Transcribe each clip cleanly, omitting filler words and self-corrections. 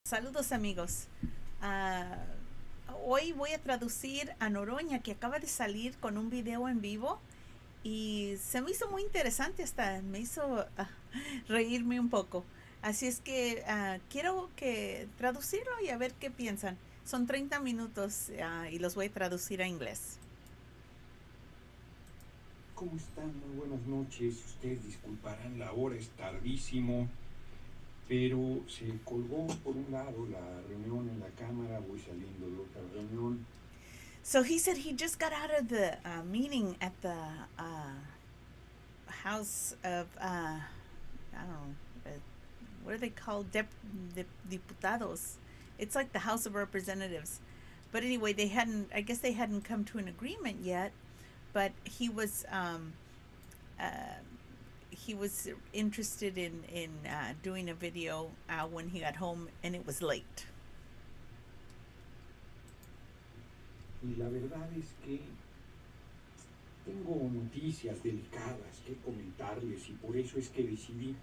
Saludos amigos. Ah, Hoy voy a traducir a Noroña que acaba de salir con un video en vivo y se me hizo muy interesante, hasta me hizo reírme un poco. Así es que quiero que traducirlo y a ver qué piensan. Son 30 minutos y los voy a traducir a inglés. ¿Cómo están? Muy buenas noches. Ustedes disculparán, la hora es tardísimo, pero se colgó por un lado la reunión en la Cámara, voy saliendo de otra reunión. So he said he just got out of the meeting at the House of, I don't know, what are they called? Diputados. It's like the House of Representatives. But anyway, I guess they hadn't come to an agreement yet, but uh, he was interested in doing a video when he got home, and it was late. Y la verdad es que tengo noticias delicadas que comentarles y por eso es que decidí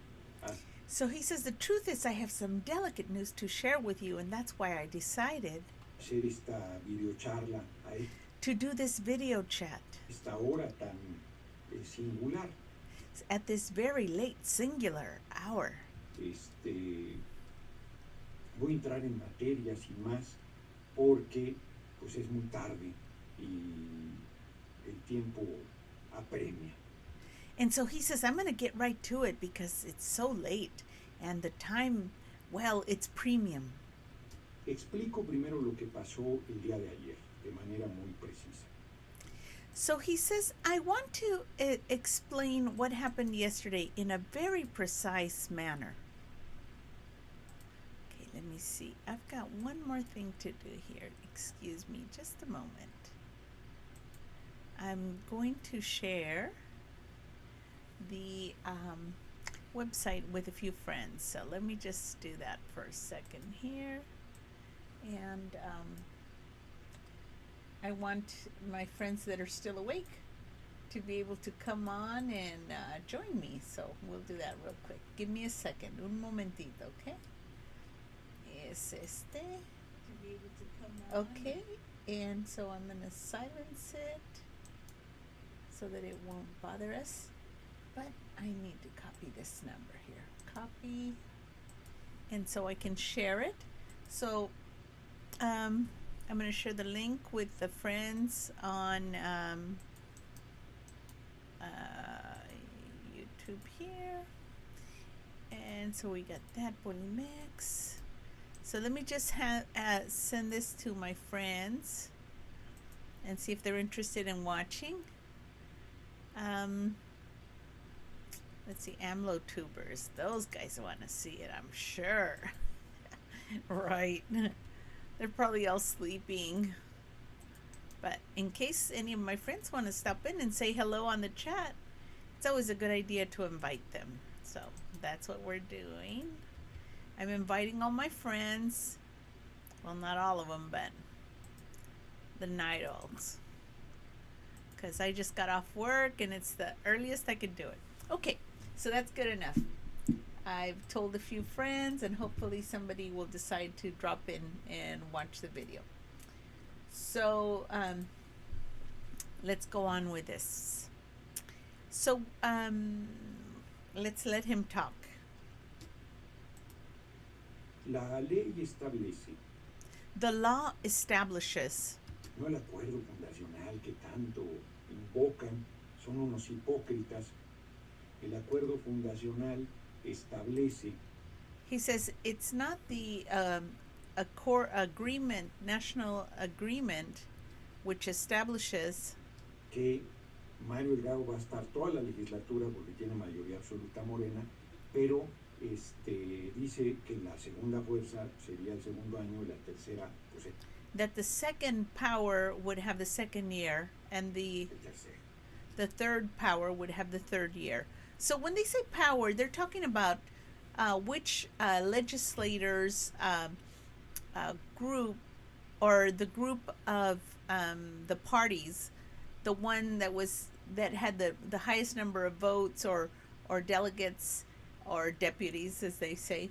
So he says, the truth is, I have some delicate news to share with you, and that's why I decided hacer esta videocharla a to do this video chat esta hora tan singular. at this very late singular hour. Voy a entrar en materia sin más porque pues es muy tarde y el tiempo apremia. And so he says, I'm going to get right to it because it's so late and the time, well, it's premium. Explico primero lo que pasó el día de ayer de manera muy precisa. So he says, I want to explain what happened yesterday in a very precise manner. Okay, let me see. I've got one more thing to do here. Excuse me just a moment. I'm going to share the website with a few friends. So let me just do that for a second here. And I want my friends that are still awake to be able to come on and join me. So we'll do that real quick. Give me a second. Un momentito, okay? Es este. To be able to come on. Okay. And so I'm going to silence it so that it won't bother us. But I need to copy this number here. Copy. And so I can share it. So I'm going to share the link with the friends on YouTube here. And so we got that Polymix. So let me just send this to my friends and see if they're interested in watching. Let's see, AMLO-tubers. Those guys want to see it, I'm sure. Right. They're probably all sleeping. But in case any of my friends want to stop in and say hello on the chat, it's always a good idea to invite them. So that's what we're doing. I'm inviting all my friends. Well, not all of them, but the night owls. Because I just got off work and it's the earliest I could do it. Okay, so that's good enough. I've told a few friends and hopefully somebody will decide to drop in and watch the video. So let's go on with this. So let's let him talk. La ley establece. The law establishes. No el acuerdo fundacional que tanto invocan, son unos hipócritas. El acuerdo fundacional establece. He says it's not the a core agreement, national agreement, which establishes que Mario Delgado va a estar toda la legislatura porque tiene mayoría absoluta Morena, pero dice que la segunda fuerza sería el segundo año y la tercera, pues that the second power would have the second year and the third power would have the third year. So when they say power, they're talking about which legislators group or the group of the parties, the one that had the highest number of votes or delegates or deputies, as they say,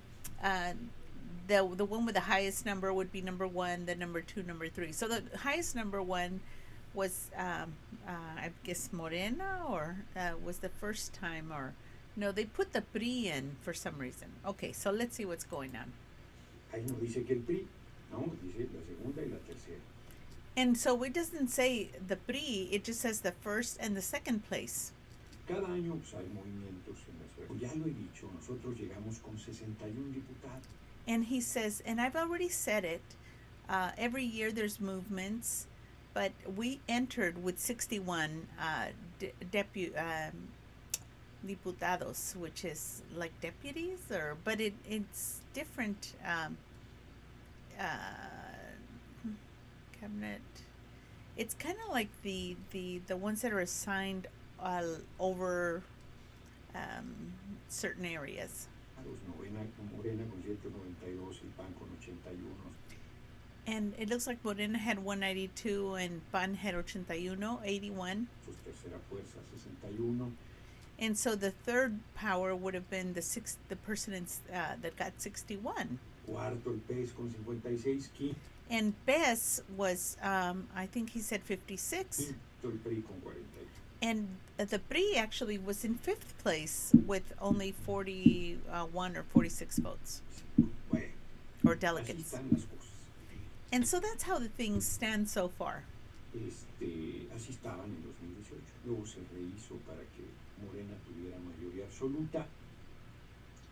the one with the highest number would be number one, the number two, number three. So the highest number one was I guess Morena, or was the first time, or no, they put the PRI in for some reason. Okay, so let's see what's going on. Ahí no dice que el PRI, no, dice la segunda y la tercera. And so it doesn't say the PRI, it just says the first and the second place. Cada año pues, hay movimientos en las federaciones. Ya lo he dicho, nosotros llegamos con 61 diputados. And he says, and I've already said it, every year there's movements, but we entered with 61 diputados, which is like deputies, but it's different. Cabinet. It's kind of like the ones that are assigned over certain areas. Morena con 192, el PAN con 81. And it looks like Morena had 192 and PAN had 81. Su tercera fuerza 61. And so the third power would have been the person that got 61. Cuarto el PES con 56. And Bess was, I think he said 56. Quinto el PRI con 48. And the PRI actually was in fifth place with only 41 or 46 votes. Bueno, or así delegates. están las cosas. And so that's how the things stand so far. Así estaban en 2018. Luego se rehizo para que Morena tuviera mayoría absoluta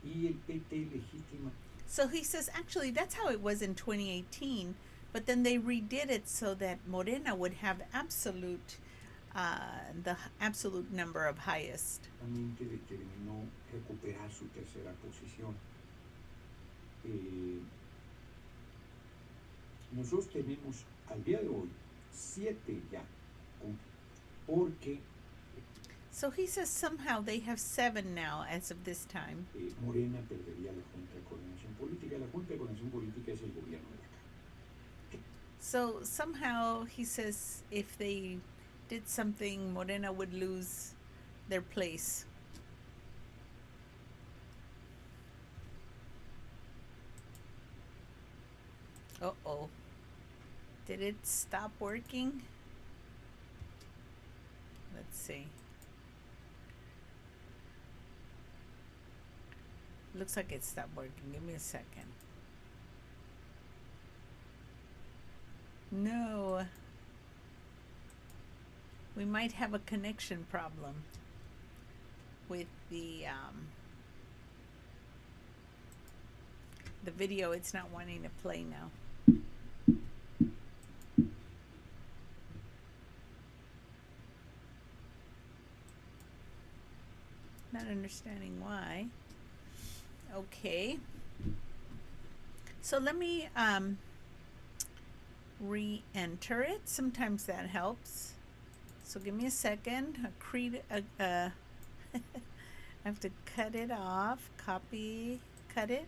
y el PT legítima. So he says, actually, that's how it was in 2018, but then they redid it so that Morena would have the absolute number of highest. Realmente determinó recuperar su tercera posición. Nosotros tenemos al día de hoy 7 ya, porque So he says somehow they have 7 now as of this time. Morena perdería la Junta de Coordinación Política. La Junta de Coordinación Política es el gobierno de acá. So somehow he says if they did something, Morena would lose their place. Uh-oh. Did it stop working? Let's see. Looks like it stopped working. Give me a second. No. We might have a connection problem with the video. It's not wanting to play now. Not understanding why. Okay. So let me re-enter it. Sometimes that helps. So give me a second. I have to cut it off. Copy, cut it,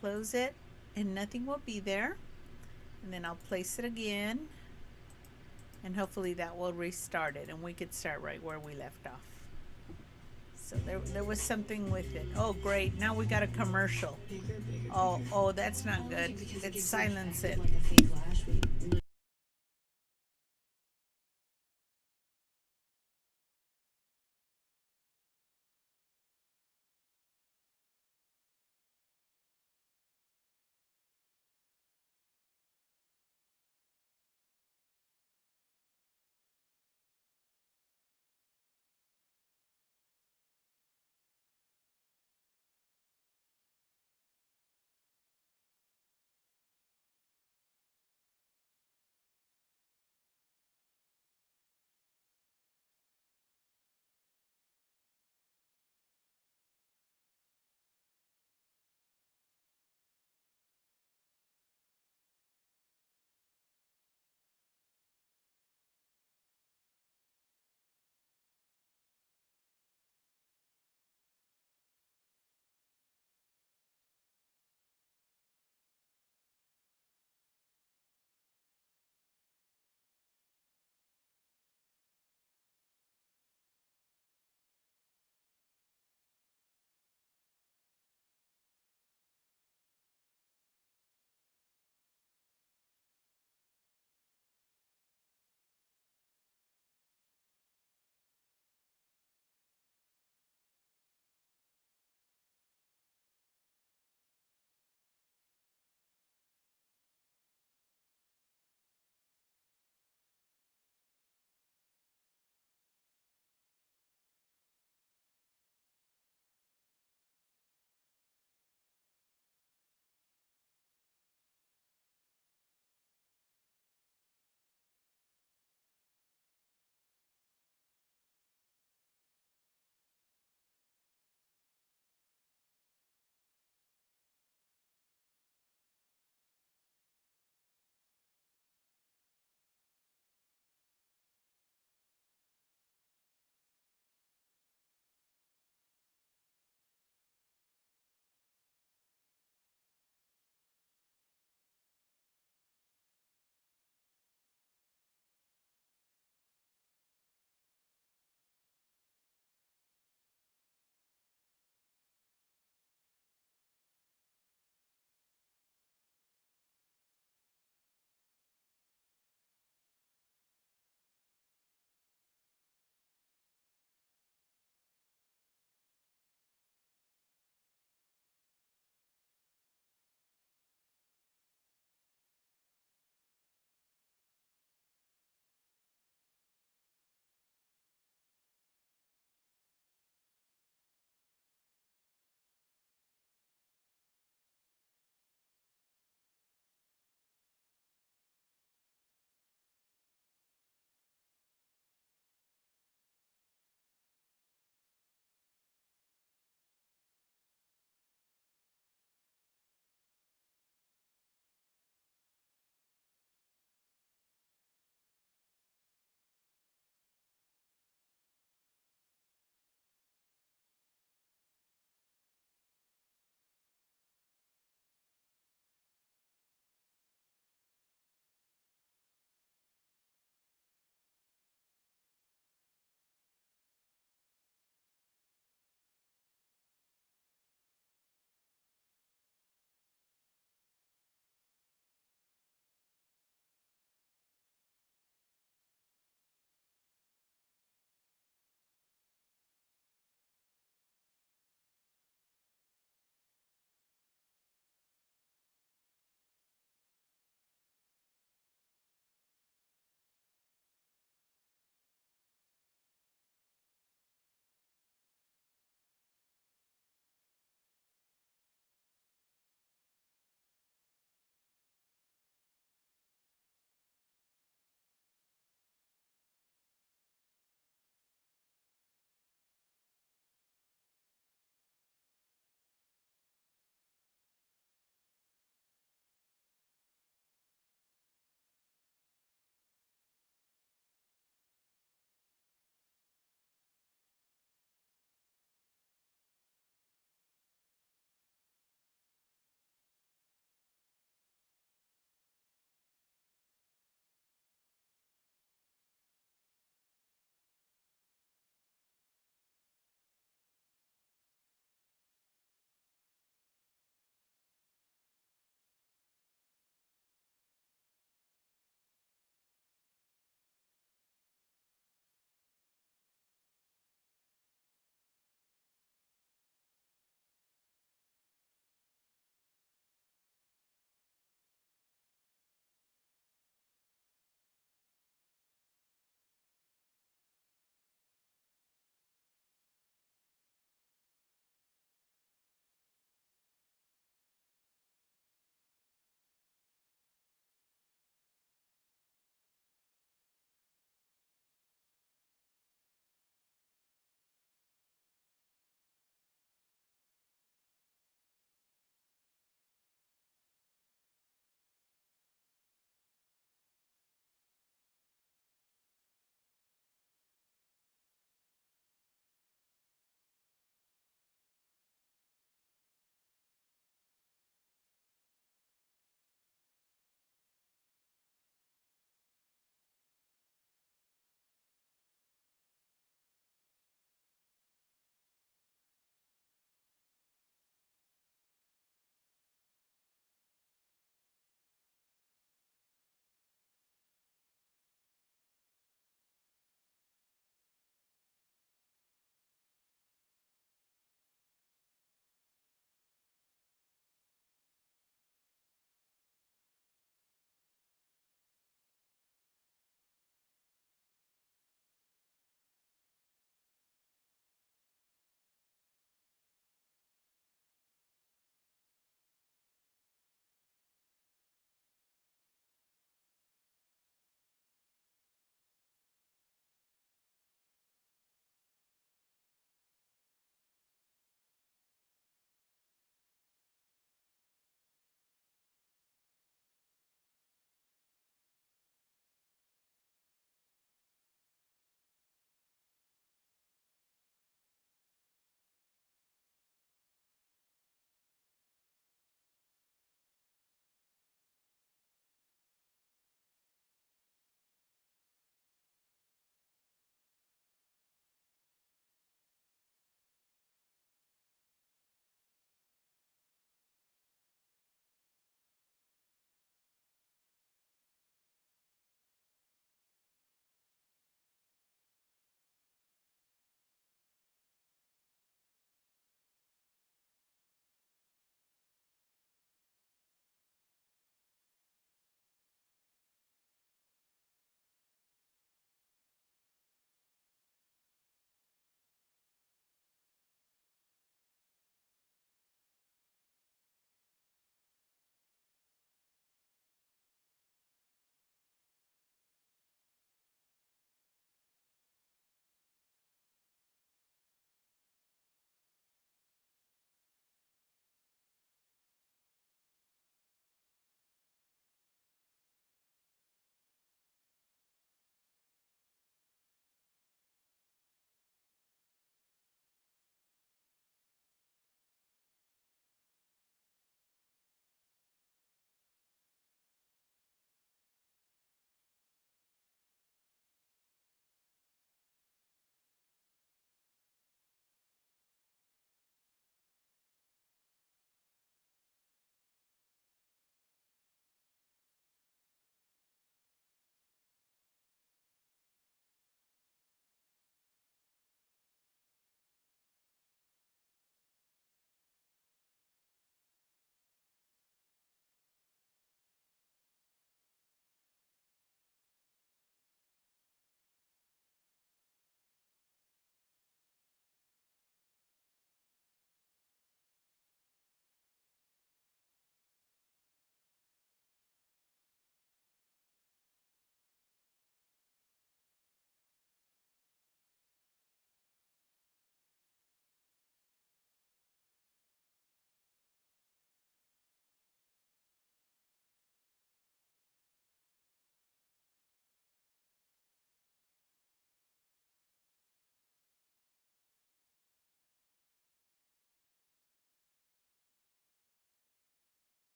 close it, and nothing will be there. And then I'll place it again. And hopefully that will restart it and we could start right where we left off. So there was something with it. Oh, great. Now we got a commercial. Oh, that's not good. Let's silence it.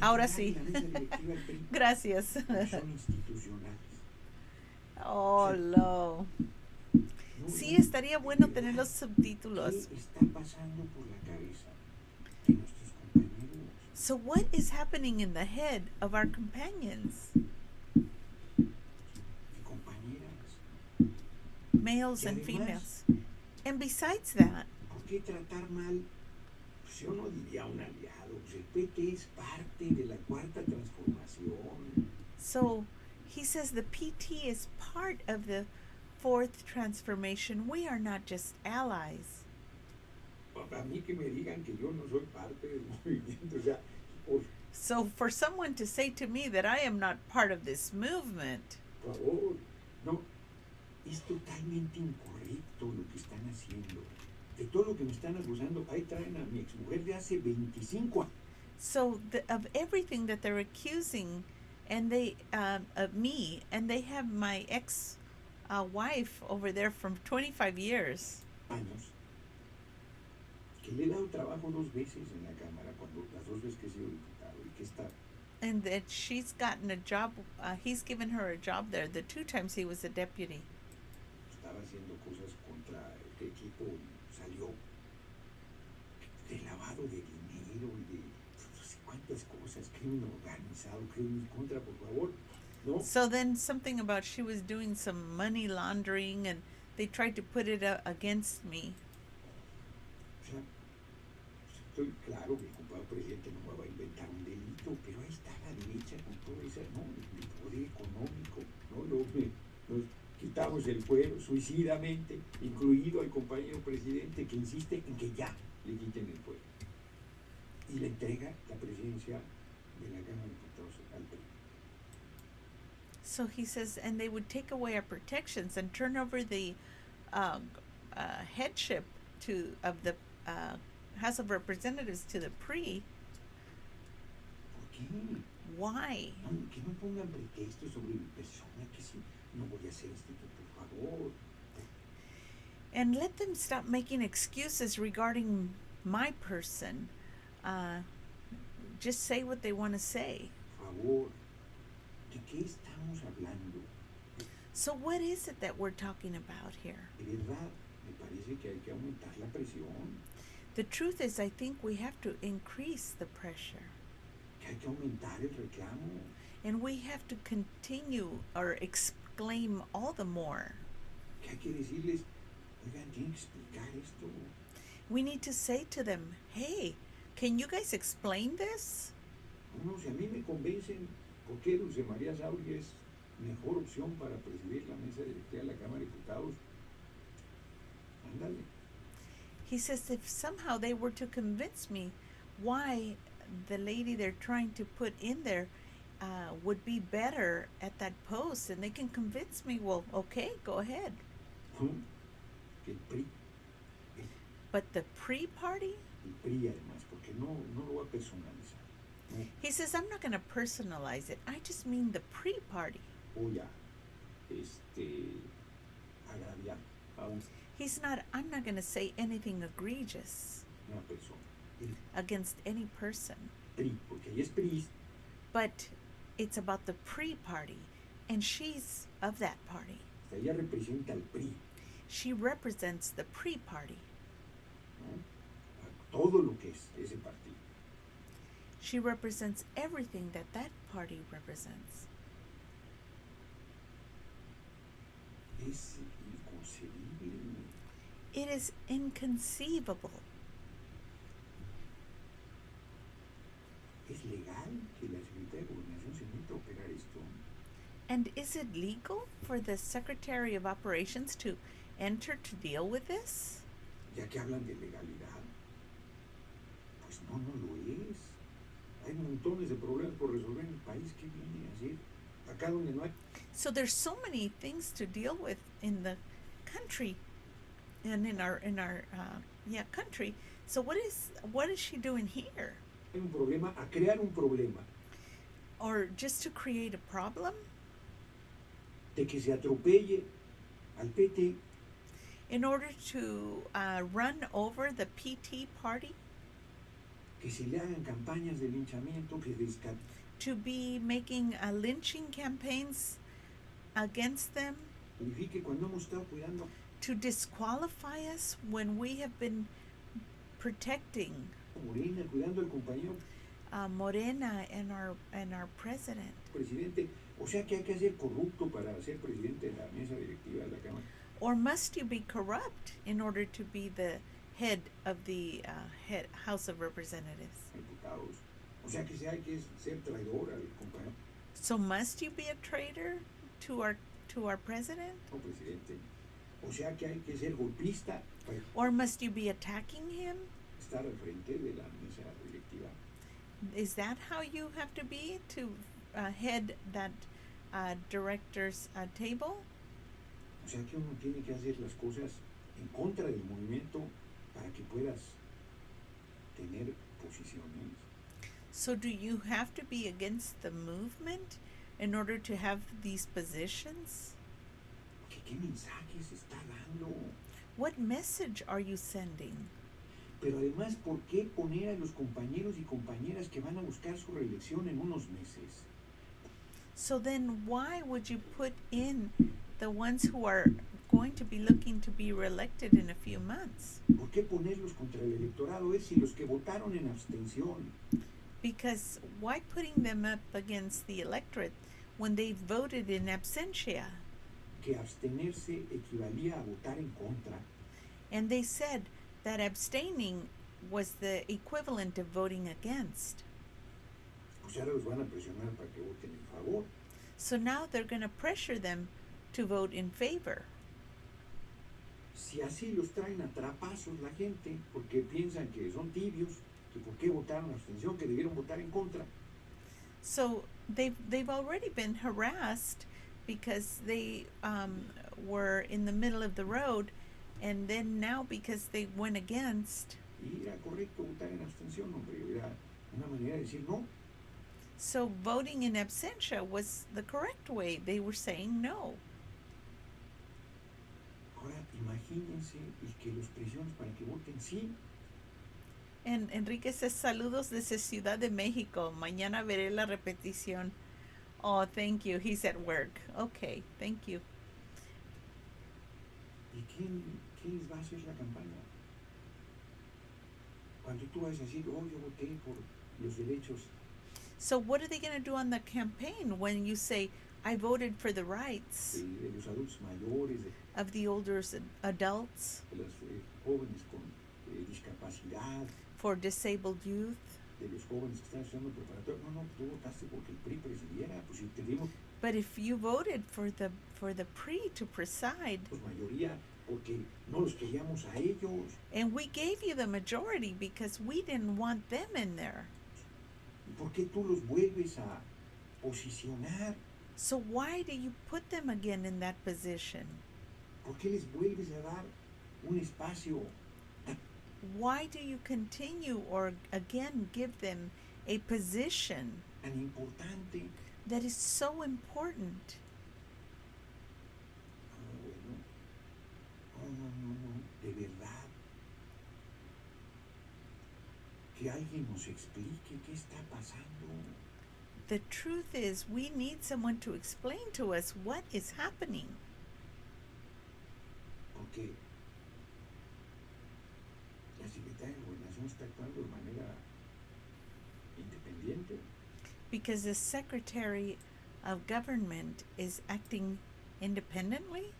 Ahora integrar sí. en la mesa directiva del PRI, Gracias. porque son institucionales. Oh, O sea, no. Sí, no, estaría de bueno tener verdad, los subtítulos. ¿qué está pasando por la cabeza de nuestros compañeros So, what is happening in the head of our companions, y compañeras? males Y and además, females? And besides that, ¿por qué tratar mal? Pues yo no diría un aliado, pues el PT es parte de la cuarta transformación. so he says the PT is part of the fourth transformation. We are not just allies. A mí que me digan que yo no soy parte del movimiento, o sea, por So, for someone to say to me that I am not part of this movement, favor, no, es totalmente incorrecto lo que están haciendo. De todo lo que me están acusando, ahí traen a mi exmujer de hace 25 años. so of everything that they're accusing, and they of me, and they have my ex wife over there from 25 years. Que le he dado trabajo 2 veces en la Cámara, cuando las 2 veces que he sido diputado, y que está And that she's gotten a job, he's given her a job there the 2 times he was a deputy. estaba haciendo cosas contra el equipo y salió de lavado de dinero y de no sé cuántas cosas, crimen organizado, crimen contra, por favor, ¿no? So then something about she was doing some money laundering, and they tried to put it against me. O sea, estoy claro que el compadre presidente no me va a inventar un delito, pero ahí está la derecha con todo ese, ¿no? El poder económico, ¿no? Nos quitamos el fuero suicidamente, incluido al compañero presidente que insiste en que ya le quiten el fuero. Y le entrega la presidencia de la Cámara de Diputados al PRI. So he says, and they would take away our protections and turn over the headship of the House of Representatives to the PRI. ¿Por qué? Why? No, que no pongan pretextos sobre mi persona, que si no voy a hacer esto, por favor. And let them stop making excuses regarding my person. Just say what they want to say. Por favor, ¿de qué estamos hablando? So what is it that we're talking about here? De verdad, me parece que hay que aumentar la presión, The truth is, I think we have to increase the pressure. que hay que aumentar el reclamo, And we have to continue or exclaim all the more. que hay que decirles, oigan, tienen que explicar esto. We need to say to them, hey, can you guys explain this? No, si a mí me convencen por qué Dulce María Sauri es mejor opción para presidir la mesa directiva de la Cámara de Diputados, ándale. He says if somehow they were to convince me why the lady they're trying to put in there would be better at that post, and they can convince me, well, okay, go ahead. ¿No? Que el PRI, But the pre-party? el PRI además, porque no lo voy a personalizar. No He says, I'm not going to personalize it. I just mean the pre-party. voy a agraviar a I'm not going to say anything egregious una persona. El against any person. PRI, porque ella es PRI, But it's about the pre-party, and she's of that party. ella representa al PRI, She represents the pre-party. ¿no? A todo lo que es ese partido. She represents everything that party represents. Es inconcebible. It is inconceivable. ¿Es legal que la Secretaría de Gobernación se meta a operar esto? And is it legal for the Secretary of Operations to enter to deal with this? Ya que hablan de legalidad, pues no lo es. Hay montones de problemas por resolver en el país. ¿Qué viene a hacer? Acá donde no hay. So there's so many things to deal with in the country, and in our country. So what is she doing here? Hay un problema, a crear un problema Or just to create a problem de que se atropelle al PT. in order to run over the PT party? que se le hagan campañas de linchamiento, que to be making lynching campaigns against them, descalifique cuando hemos estado cuidando to disqualify us when we have been protecting a Morena, cuidando al compañero Morena and our president. presidente. O sea que hay que ser corrupto para ser presidente de la mesa directiva de la Cámara. Or must you be corrupt in order to be the head of the House of Representatives? Diputados. O sea que hay que ser traidor al compañero So must you be a traitor to our president? presidente. O sea que hay que ser golpista para Or must you be attacking him? estar al frente de la mesa directiva. Is that how you have to be to head that director's table? O sea que uno tiene que hacer las cosas en contra del movimiento para que puedas tener posiciones. So do you have to be against the movement in order to have these positions? ¿Qué mensajes está dando? What message are you sending? Pero además, ¿por qué poner a los compañeros y compañeras que van a buscar su reelección en unos meses? So then why would you put in the ones who are going to be looking to be reelected in a few months? ¿Por qué ponerlos contra el electorado? Es si los que votaron en abstención. Because why putting them up against the electorate when they voted in absentia? Que abstenerse equivalía a votar en contra. And they said that abstaining was the equivalent of voting against. Pues ahora los van a presionar para que voten en favor. So now they're going to pressure them to vote in favor. Si así los traen a trapazos la gente, porque piensan que son tibios, que por qué votaron abstención, que debieron votar en contra. So they've already been harassed because they were in the middle of the road, and then now because they went against. Y era correcto votar en abstención, hombre, era una manera de decir no. So voting in absentia was the correct way. They were saying no. Ahora imagínense el que los presiones para que voten sí. And Enrique says, saludos desde Ciudad de México. Mañana veré la repetición. Oh, thank you. He's at work. Okay, thank you. ¿Y quién les va a hacer la campaña? Cuando tú vas a decir, oh, yo voté por los derechos. So what are they going to do on the campaign when you say, I voted for the rights De los adultos mayores, of the older adults, de los jóvenes con discapacidad, for disabled youth? de los jóvenes que están estudiando preparatoria? No, tú votaste porque el PRI presidiera, pues si te dimos But if you voted for the PRI to preside, pues mayoría porque no los queríamos a ellos. and we gave you the majority because we didn't want them in there. ¿Por qué tú los vuelves a posicionar? So why do you put them again in that position? ¿Por qué les vuelves a dar un espacio? Why do you continue or again give them a position Tan importante. that is so important? No, de verdad. Que alguien nos explique qué está pasando. The truth is, we need someone to explain to us what is happening. Porque la Secretaría de Gobernación está actuando de manera independiente. Because the Secretary of Government is acting independently.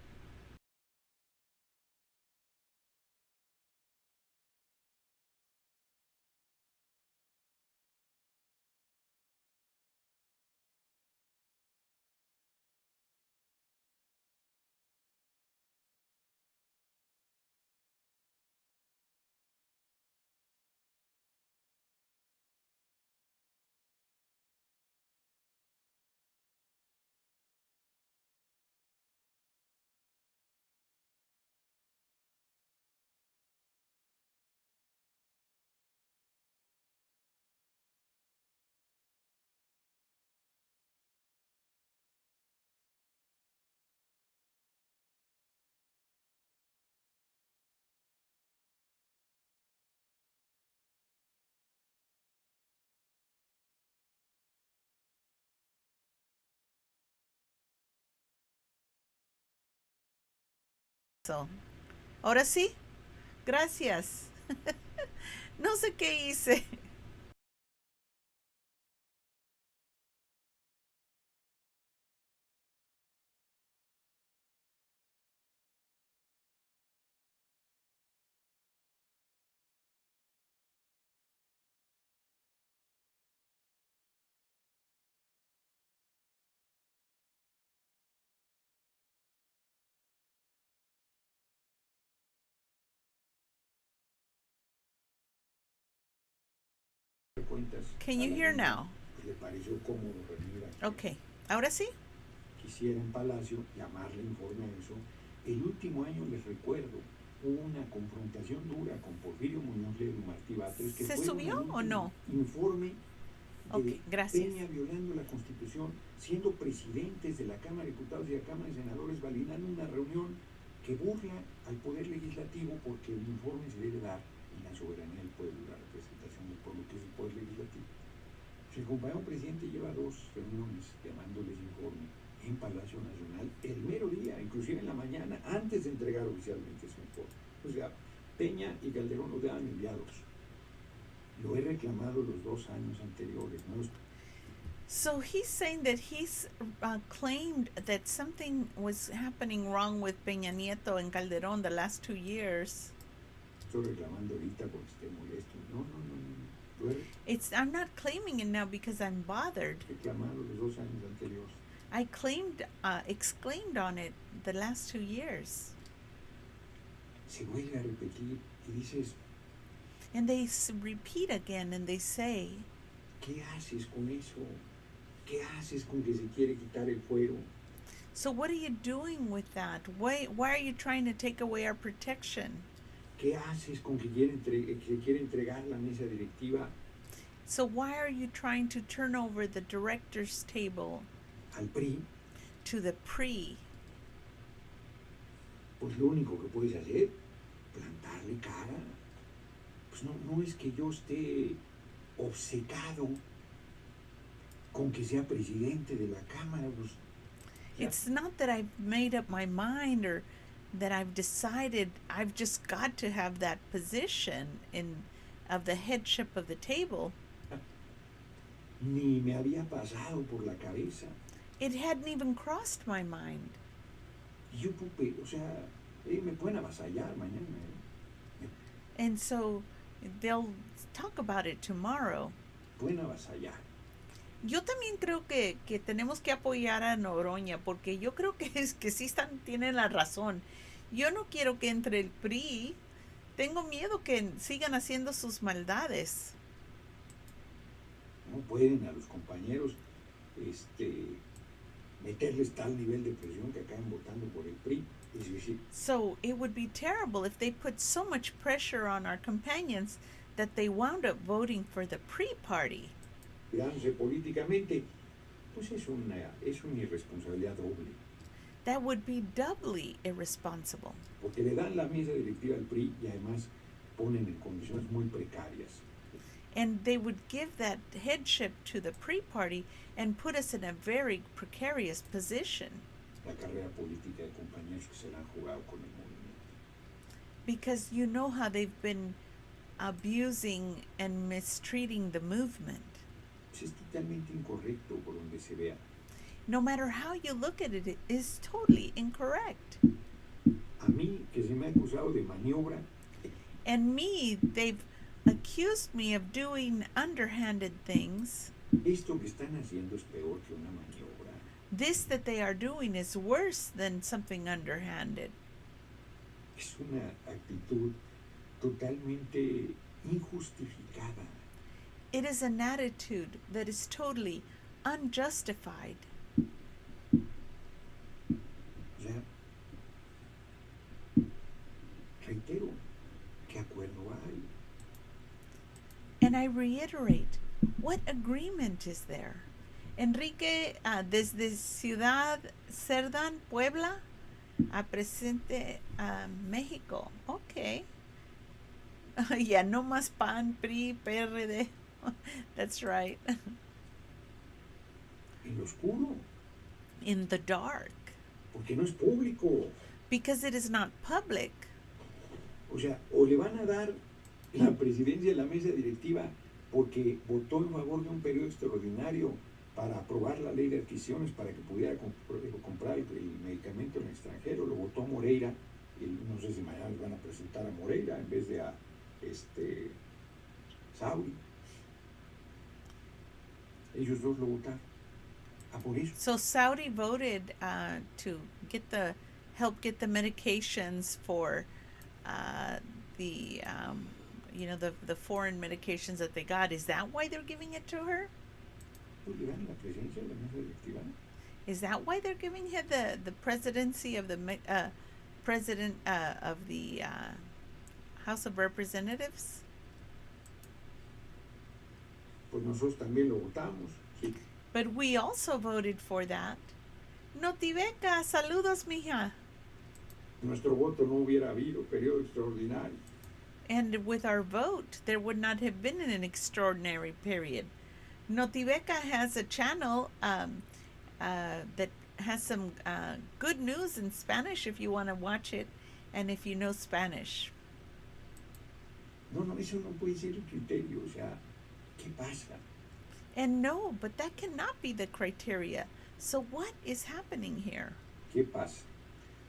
So, ahora sí, gracias. No sé qué hice. De cuentas Can a you la hear Junta now? pues, le pareció cómodo venir a que Okay, ahora sí. quisiera en Palacio llamarle informe a eso. El último año, les recuerdo, hubo una confrontación dura con Porfirio Muñoz Ledo y Martí Batres, que ¿Se fueron subió al o último no? informe de Ok, gracias. Peña violando la Constitución, siendo presidentes de la Cámara de Diputados y de la Cámara de Senadores, validando una reunión que burla al Poder Legislativo, porque el informe se debe dar en la soberanía del pueblo, la representación del pueblo, que es el Poder Legislativo. El compañero presidente lleva 2 reuniones llamándoles informe en Palacio Nacional el mero día, inclusive en la mañana, antes de entregar oficialmente su informe. O sea, Peña y Calderón lo daban enviados. Lo he reclamado los 2 años anteriores, ¿no? So he's saying that he's claimed that something was happening wrong with Peña Nieto and Calderón the last 2 years. Estoy reclamando ahorita porque esté molesto. No, no, no, no. Lo he I'm not claiming it now because I'm bothered. reclamado los 2 años anteriores. I exclaimed on it the last 2 years. Se vuelve a repetir y dices, And they repeat again and they say, ¿qué haces con eso? ¿Qué haces con que se quiere quitar el fuero? so what are you doing with that? Why are you trying to take away our protection? ¿Qué haces con que se quiere entregar la mesa directiva So why are you trying to turn over the director's table al PRI? to the PRI? Pues lo único que puedes hacer, plantarle cara. Pues no es que yo esté obcecado con que sea presidente de la Cámara. Pues, It's not that I've made up my mind or that I've decided I've just got to have that position of the headship of the table. ni me había pasado por la cabeza. It hadn't even crossed my mind. Y yo, o sea, me pueden avasallar mañana. And so they'll talk about it tomorrow. Pueden avasallar. Yo también creo que tenemos que apoyar a Noroña porque yo creo que es que sí tienen la razón. Yo no quiero que entre el PRI. Tengo miedo que sigan haciendo sus maldades. No pueden a los compañeros meterles tal nivel de presión que acaben votando por el PRI. Es decir, So it would be terrible if they put so much pressure on our companions that they wound up voting for the PRI party. cuidándose políticamente, pues es una irresponsabilidad doble. That would be doubly irresponsible. Porque le dan la mesa directiva al PRI y además ponen en condiciones muy precarias. And they would give that headship to the PRI party and put us in a very precarious position. La carrera política de compañeros que se la han jugado con el movimiento. Because you know how they've been abusing and mistreating the movement. Pues es totalmente incorrecto por donde se vea. No matter how you look at it, it is totally incorrect. A mí, que se me ha acusado de maniobra, And me, they've accused me of doing underhanded things. esto que están haciendo es peor que una maniobra. This that they are doing is worse than something underhanded. Es una actitud totalmente injustificada. It is an attitude that is totally unjustified. O sea, reitero, ¿qué acuerdo hay? And I reiterate, what agreement is there? Enrique, desde Ciudad Cerdán, Puebla, a presente México. Ok. Ya no más PAN, PRI, PRD. That's right. En lo oscuro, In the dark. porque no es público. Because it is not public. O sea, o le van a dar la presidencia de la mesa directiva porque votó en favor de un periodo extraordinario para aprobar la ley de adquisiciones para que pudiera comprar el medicamento en el extranjero. Lo votó Moreira. Y no sé si mañana le van a presentar a Moreira en vez de a Sauri. Ellos dos lo votaron. Por eso. So Saudi voted to help get the medications for the the foreign medications that they got. Is that why they're giving it to her? Pues le dan la presidencia de la mesa directiva. Is that why they're giving her the presidency of the president of the House of Representatives? Pues nosotros también lo votamos, sí. But we also voted for that. Notibeca, saludos, mija. Nuestro voto no hubiera habido periodo extraordinario. And with our vote, there would not have been an extraordinary period. Notibeca has a channel that has some good news in Spanish if you want to watch it and if you know Spanish. No, eso no puede ser el criterio. O sea, ¿qué pasa? And no, but that cannot be the criteria. So what is happening here? ¿Qué pasa?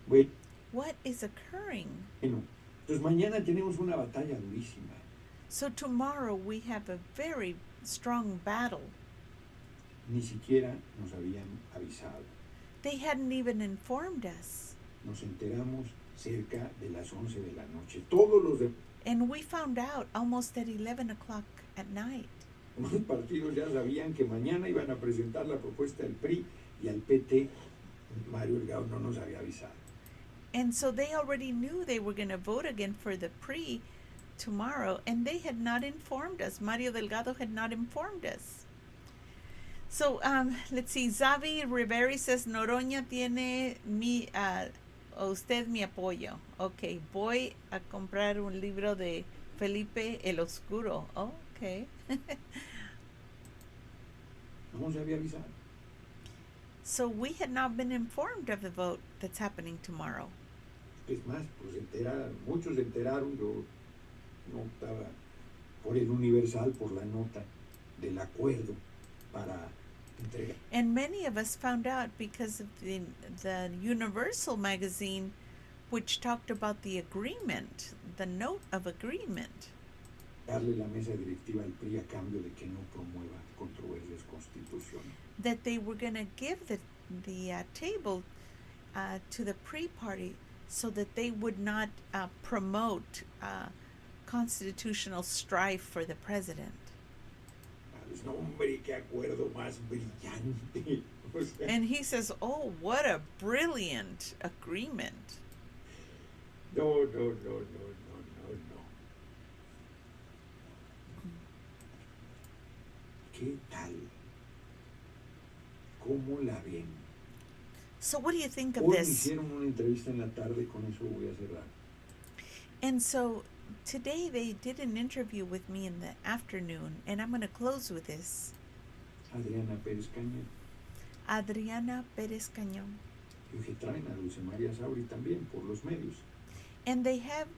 Bueno. What is occurring? Bueno, entonces mañana tenemos una batalla durísima. So tomorrow we have a very strong battle. Ni siquiera nos habían avisado. They hadn't even informed us. Nos enteramos cerca de las 11 de la noche. Todos los And we found out almost at 11 o'clock at night. Los partidos ya sabían que mañana iban a presentar la propuesta del PRI y al PT Mario Delgado no nos había avisado. And so they already knew they were going to vote again for the PRI tomorrow, and they had not informed us. Mario Delgado had not informed us. So let's see. Xavi Riveri says, Noroña tiene usted mi apoyo. Ok, voy a comprar un libro de Felipe el Oscuro. Oh, okay. No se había avisado. So we had not been informed of the vote that's happening tomorrow. Es más, pues muchos se enteraron, yo no estaba por el Universal, por la nota del acuerdo para entregar. And many of us found out because of the Universal magazine, which talked about the agreement, the note of agreement. Darle la mesa directiva al PRI a cambio de que no promueva controversias constitucionales. That they were going to give the table to the PRI party so that they would not promote constitutional strife for the president. No, hombre, qué acuerdo más brillante. O sea, and he says, oh, what a brilliant agreement. No. ¿Qué tal? ¿Cómo la ven? So what do you think of Hoy this? Me hicieron una entrevista en la tarde, con eso voy a cerrar. And so today they did an interview with me in the afternoon, and I'm going to close with this. Adriana Pérez Cañón. Adriana Pérez Cañón. Y que traen a Dulce María Sauri también por los medios. And they have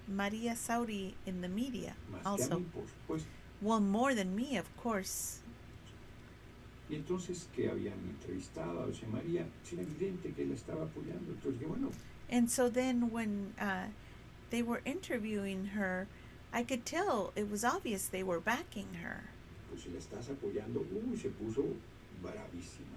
Maria Sauri in the media Más also. Que a mí, por supuesto. Well, more than me, of course. Y entonces que habían entrevistado a Dulce María, era evidente que la estaba apoyando. Entonces, bueno. And so then when they were interviewing her, I could tell it was obvious they were backing her. Pues si la estás apoyando, se puso bravísima,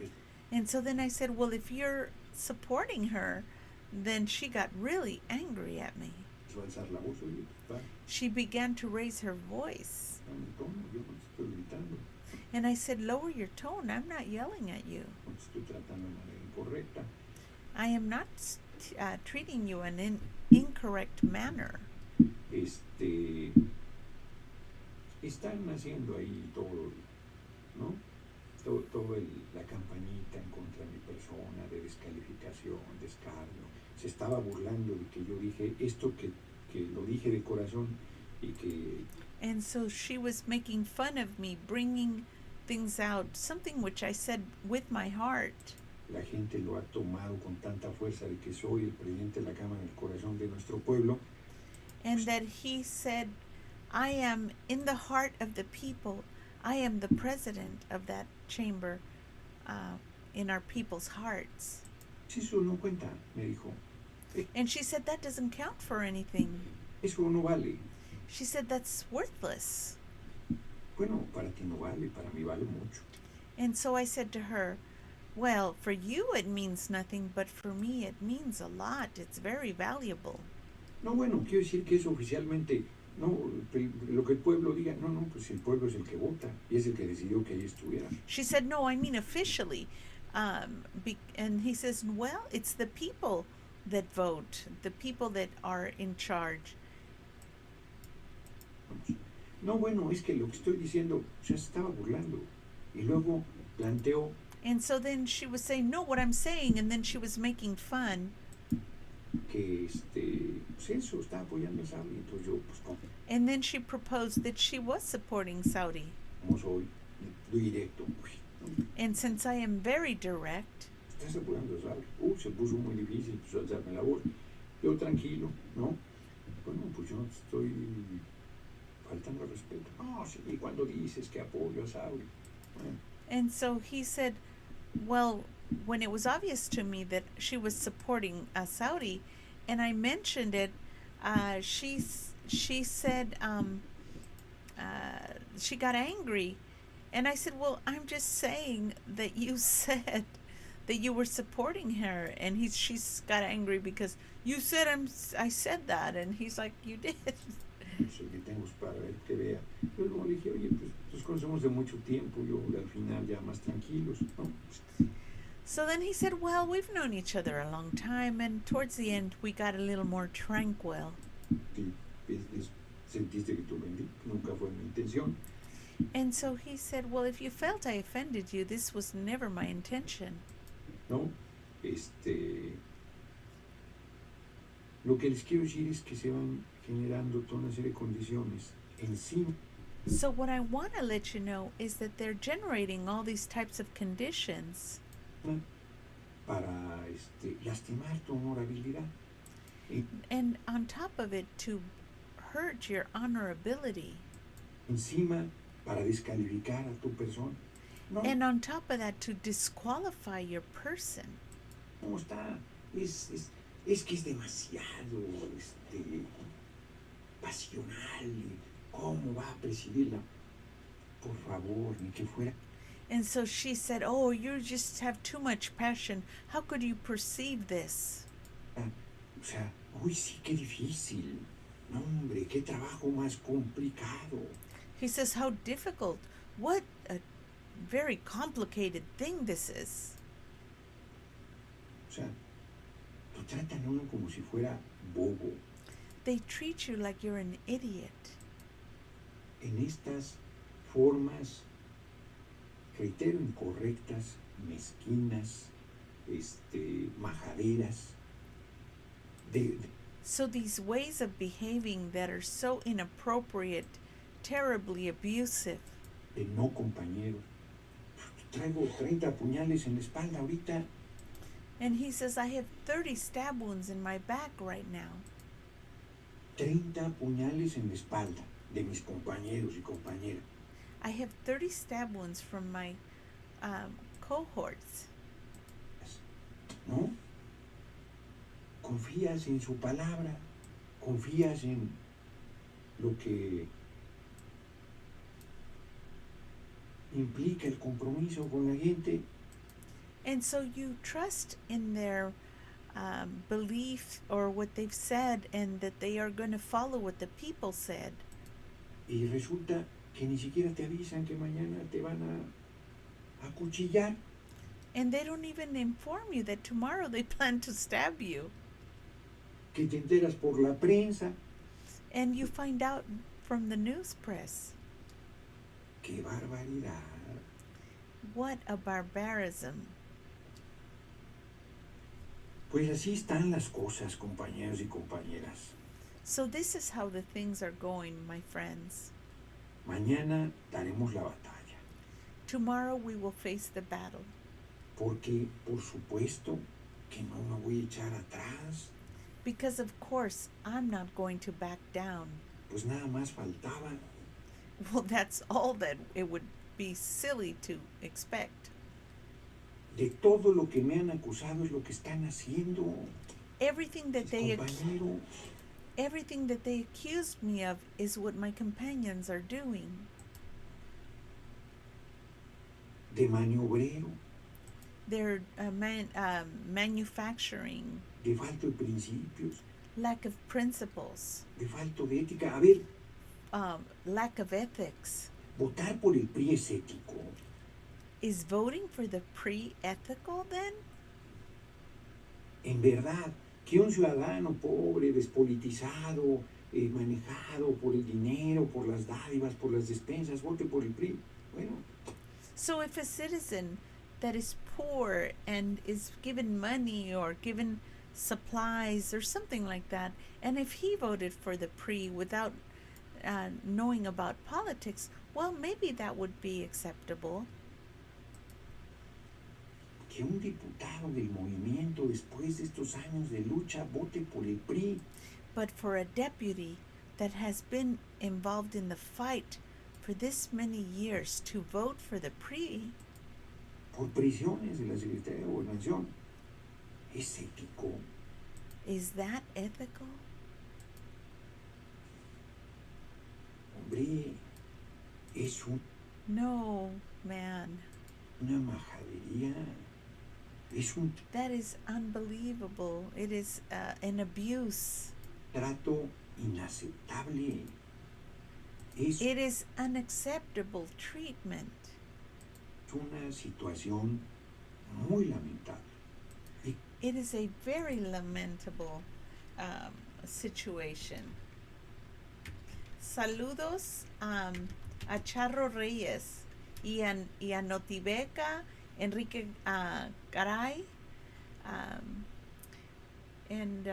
¿no? And so then I said, well, if you're supporting her, then she got really angry at me. Alzar la voz, oye, she began to raise her voice. Tono, yo no estoy gritando. And I said, lower your tone. I'm not yelling at you. No estoy tratando de manera incorrecta. I am not treating you in an incorrect manner. Están haciendo ahí todo, ¿no? Todo la campañita en contra de mi persona, de descalificación, descargo. Se estaba burlando de que yo dije esto que lo dije de corazón y que... And so she was making fun of me, bringing things out, something which I said with my heart. la gente lo ha tomado con tanta fuerza de que soy el presidente de la Cámara del Corazón de nuestro pueblo. And that he said, I am in the heart of the people. I am the president of that chamber in our people's hearts. Eso no cuenta, me dijo. And she said, that doesn't count for anything. Eso no vale. She said, that's worthless. Bueno, para ti no vale, para mí vale mucho. And so I said to her, well, for you it means nothing, but for me it means a lot. It's very valuable. No, bueno, quiero decir que eso oficialmente, no, lo que el pueblo diga, no, no, pues el pueblo es el que vota y es el que decidió que ahí estuviera. She said, no, I mean officially. And he says, well, it's the people that vote, the people that are in charge. No, bueno, es que lo que estoy diciendo ya se estaba burlando. Y luego planteó. And so then she was saying, no, what I'm saying, and then she was making fun. Que pues eso, está apoyando a Saudi, entonces yo, pues como. And then she proposed that she was supporting Saudi. Como soy directo. And since I am very direct. Estás apoyando a Saudi. Se puso muy difícil, pues alzarme la voz. Yo tranquilo, ¿no? Bueno, pues yo no estoy faltando al respeto. No, sí, cuando dices que apoyo a Saudi. Bueno. And so he said, well, when it was obvious to me that she was supporting Saudi, and I mentioned it, she said she got angry, and I said, well, I'm just saying that you said that you were supporting her, and she's got angry because you said I said that, and he's like, you did. Eso que tengo para ver que vea. Yo luego le dije, oye, pues nos conocemos de mucho tiempo, yo al final ya más tranquilos, ¿no? So then he said, well, we've known each other a long time, and towards the end we got a little more tranquil. Sí, sentiste que te ofendí, nunca fue mi intención. And so he said, well, if you felt I offended you, this was never my intention. No, lo que les quiero decir es que se van generando toda una serie de condiciones encima. So what I want to let you know is that they're generating all these types of conditions para lastimar tu honorabilidad. and on top of it to hurt your honorability. Encima para descalificar a tu persona. No, And on top of that to disqualify your person. ¿cómo está? Es que es demasiado pasional. ¿Cómo va a presidirla? Por favor, ni que fuera. And so she said, oh, you just have too much passion. How could you perceive this? O sea, uy, sí, qué difícil. No, hombre, qué trabajo más complicado. He says, how difficult. What a very complicated thing this is. O sea, lo tratan a uno como si fuera bobo. They treat you like you're an idiot. En estas formas, reitero, incorrectas, mezquinas, majaderas, So these ways of behaving that are so inappropriate, terribly abusive. de no compañeros. Traigo 30 puñales en la espalda ahorita. And he says, I have 30 stab wounds in my back right now. 30 puñales en la espalda de mis compañeros y compañeras. I have 30 stab wounds from my cohorts. ¿No? Confías en su palabra, confías en lo que implica el compromiso con la gente. And so you trust in their belief or what they've said and that they are going to follow what the people said. Y resulta que ni siquiera te avisan que mañana te van a acuchillar. And they don't even inform you that tomorrow they plan to stab you. Que te enteras por la prensa. And you find out from the news press. ¡Qué barbaridad! What a barbarism. Pues así están las cosas, compañeros y compañeras. So this is how the things are going, my friends. Mañana daremos la batalla. Tomorrow we will face the battle. Porque, por supuesto, que no me voy a echar atrás. Because of course I'm not going to back down. Pues nada más faltaba. Well, that's all that it would be silly to expect. De todo lo que me han acusado es lo que están haciendo. Everything that Mis they compañeros. everything that they accused me of is what my companions are doing. De maniobrero, They're manufacturing de falta de principios, lack of principles, de falta de ética. A ver, lack of ethics. votar por el PRI es ético. Is voting for the pre-ethical then? En verdad, que un ciudadano pobre, despolitizado, manejado por el dinero, por las dádivas, por las despensas, vote por el PRI. Bueno, So if a citizen that is poor and is given money or given supplies or something like that, and if he voted for the pre without knowing about politics, well, maybe that would be acceptable. que un diputado del movimiento, después de estos años de lucha, vote por el PRI. But for a deputy that has been involved in the fight for this many years to vote for the pre, Por prisiones de la Secretaría de Gobernación, es ético. is that ethical? Hombre, es No, man. una majadería. Es un That is unbelievable. It is an abuse. trato inaceptable. Es It is unacceptable treatment. una situación muy lamentable. It is a very lamentable situation. Saludos a Charro Reyes y a Notibeca, Enrique Garay, and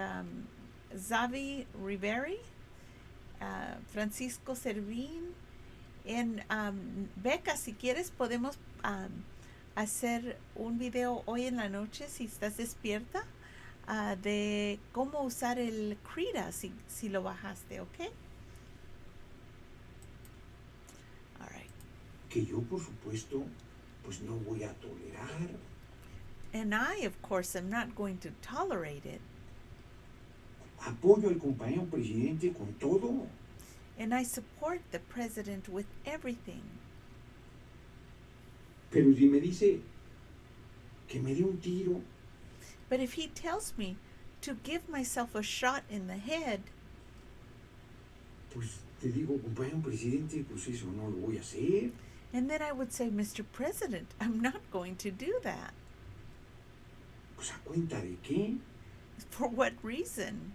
Xavi Riveri, Francisco Servín. En Beca, si quieres, podemos hacer un video hoy en la noche, si estás despierta, de cómo usar el Krita, si lo bajaste, ¿ok? All right. Que yo, por supuesto, pues no voy a tolerar. And I, of course, am not going to tolerate it. Apoyo al compañero presidente con todo. And I support the president with everything. Pero si me dice que me dé un tiro, But if he tells me to give myself a shot in the head, pues te digo, compañero presidente, pues eso no lo voy a hacer. and then I would say, Mr. President, I'm not going to do that. Pues a cuenta de qué, For what reason?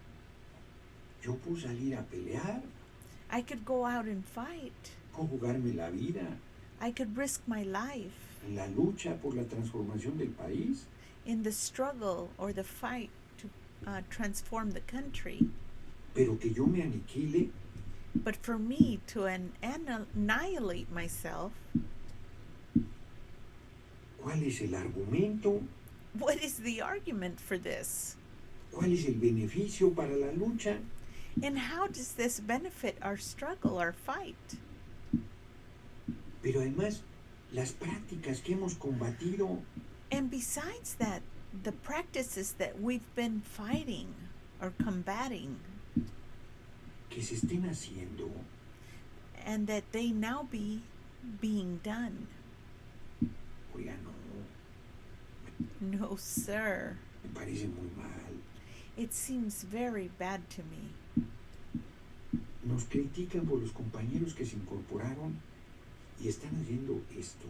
yo puedo salir a pelear, I could go out and fight. puedo jugarme la vida I could risk my life en la lucha por la transformación del país. in the struggle or the fight to transform the country. Pero que yo me aniquile, But for me to annihilate myself, ¿cuál es el argumento? what is the argument for this? ¿Cuál es el beneficio para la lucha? And how does this benefit our struggle, our fight? Pero además, las prácticas que hemos combatido, And besides that, the practices that we've been fighting or combating, que se estén haciendo, and that they now be being done. oiga, no, No, sir. me parece muy mal. It seems very bad to me. Nos critican por los compañeros que se incorporaron y están haciendo esto.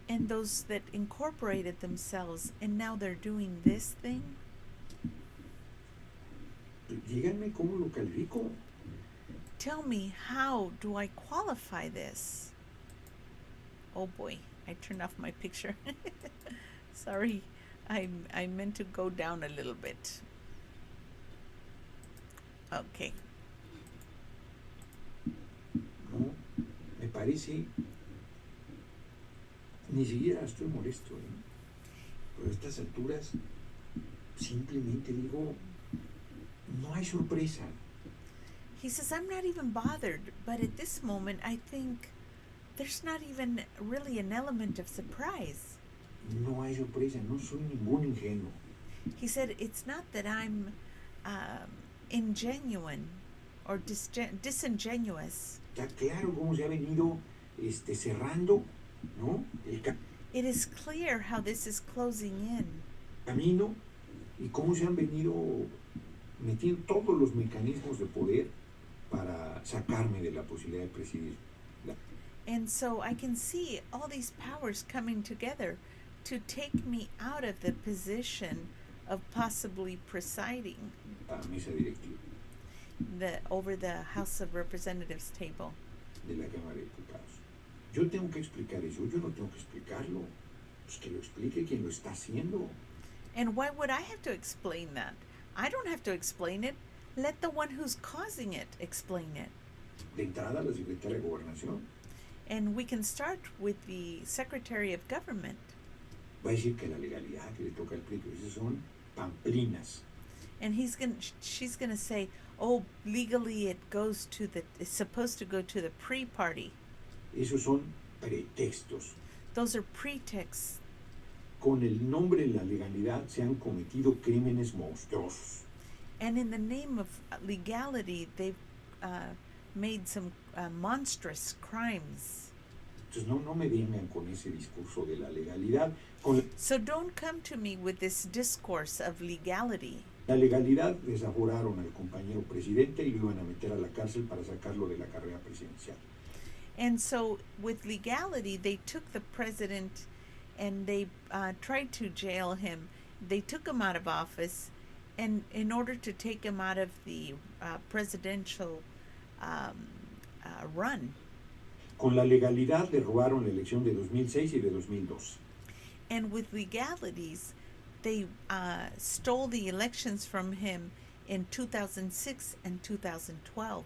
And those that incorporated themselves and now they're doing this thing. Díganme cómo lo califico. Tell me, how do I qualify this? Oh boy, I turned off my picture. Sorry, I meant to go down a little bit. Okay. No, me parece, ni siquiera estoy molesto, ¿eh? Pero a estas alturas, simplemente digo, no hay sorpresa. He says, I'm not even bothered, but at this moment, I think there's not even really an element of surprise. No hay sorpresa, no soy ningún ingenuo. He said, it's not that I'm ingenuine or disingenuous. Está claro cómo se ha venido cerrando, ¿no? El It is clear how this is closing in camino y cómo se han venido metiendo todos los mecanismos de poder para sacarme de la posibilidad de presidir. and so I can see all these powers coming together to take me out of the position of possibly presiding La mesa directiva over the House of Representatives table. de la Cámara de Diputados. Yo tengo que explicar eso, yo no tengo que explicarlo. Pues que lo explique quien lo está haciendo. And why would I have to explain that? I don't have to explain it. Let the one who's causing it explain it. De entrada, la secretaria de Gobernación And we can start with the Secretary of Government. va a decir que la legalidad que le toca al PRI, que esas son pamplinas. And she's gonna say, oh, legally it's supposed to go to the pre-party. Esos son pretextos. Those are pretexts. Con el nombre de la legalidad se han cometido crímenes monstruosos. And in the name of legality, they've made some monstrous crimes. Entonces no me vengan con ese discurso de la legalidad. So don't come to me with this discourse of legality. La legalidad desaforaron al compañero presidente y lo iban a meter a la cárcel para sacarlo de la carrera presidencial. And so with legality, they took the president and they tried to jail him. They took him out of office, and in order to take him out of the presidential run. Con la legalidad le robaron la elección de 2006 y de 2012. And with legalities, they stole the elections from him in 2006 and 2012.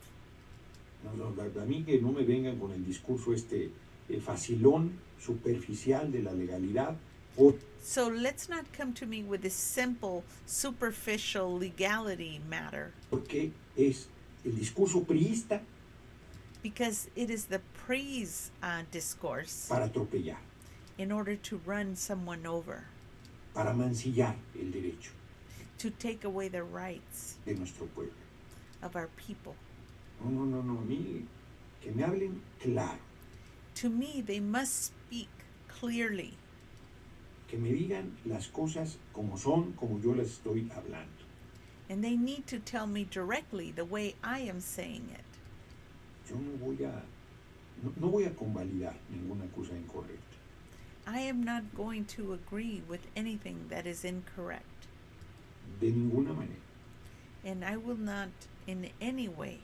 A mí que no me vengan con el discurso facilón, superficial de la legalidad. So let's not come to me with this simple, superficial legality matter. Porque es el discurso priista Because it is the praise discourse para atropellar, in order to run someone over, para mancillar el derecho to take away the rights de nuestro pueblo. of our people. No, a mí que me hablen claro, To me, they must speak clearly. que me digan las cosas como son, como yo las estoy hablando. And they need to tell me directly the way I am saying it. Yo no voy a convalidar ninguna cosa incorrecta. I am not going to agree with anything that is incorrect. De ninguna manera. And I will not in any way.